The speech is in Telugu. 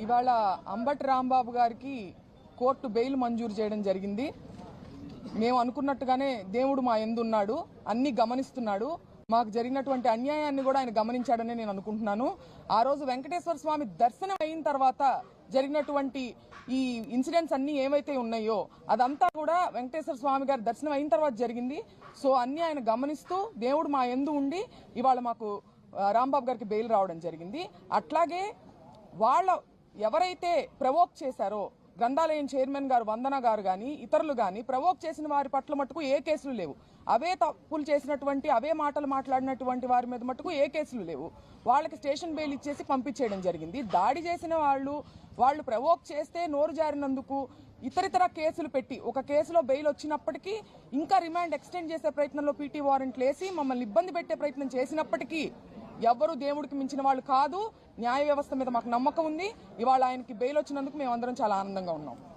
ఇవాళ అంబటి రాంబాబు గారికి కోర్టు బెయిల్ మంజూరు చేయడం జరిగింది. మేము అనుకున్నట్టుగానే దేవుడు మా యందున్నాడు, అన్ని గమనిస్తున్నాడు. మాకు జరిగినటువంటి అన్యాయాన్ని కూడా ఆయన గమనించాడని నేను అనుకుంటున్నాను. ఆ రోజు వెంకటేశ్వర స్వామి దర్శనం అయిన తర్వాత జరిగినటువంటి ఈ ఇన్సిడెంట్స్ అన్ని ఏవైతే ఉన్నాయో అదంతా కూడా వెంకటేశ్వర స్వామి గారి దర్శనం అయిన తర్వాత జరిగింది. సో అన్ని ఆయన గమనిస్తూ దేవుడు మా యందు ఉండి ఇవాళ మాకు రాంబాబు గారికి బెయిల్ రావడం జరిగింది. అట్లాగే వాళ్ళ ఎవరైతే ప్రవోక్ చేశారో గ్రంథాలయం చైర్మన్ గారు వందన గారు కానీ ఇతరులు కానీ ప్రవోక్ చేసిన వారి పట్ల మటుకు ఏ కేసులు లేవు. అవే తప్పులు చేసినటువంటి అవే మాటలు మాట్లాడినటువంటి వారి మీద మటుకు ఏ కేసులు లేవు. వాళ్ళకి స్టేషన్ బెయిల్ ఇచ్చేసి పంపించేయడం జరిగింది. దాడి చేసిన వాళ్ళు ప్రవోక్ చేస్తే నోరు జారినందుకు ఇతరితర కేసులు పెట్టి ఒక కేసులో బెయిల్ వచ్చినప్పటికీ ఇంకా రిమాండ్ ఎక్స్టెండ్ చేసే ప్రయత్నంలో పీటీ వారెంట్లు వేసి మమ్మల్ని ఇబ్బంది పెట్టే ప్రయత్నం చేసినప్పటికీ ఎవ్వరూ దేవుడికి మించిన వాళ్ళు కాదు. న్యాయ వ్యవస్థ మీద మాకు నమ్మకం ఉంది. ఇవాళ ఆయనకి బెయిల్ వచ్చినందుకు మేమందరం చాలా ఆనందంగా ఉన్నాం.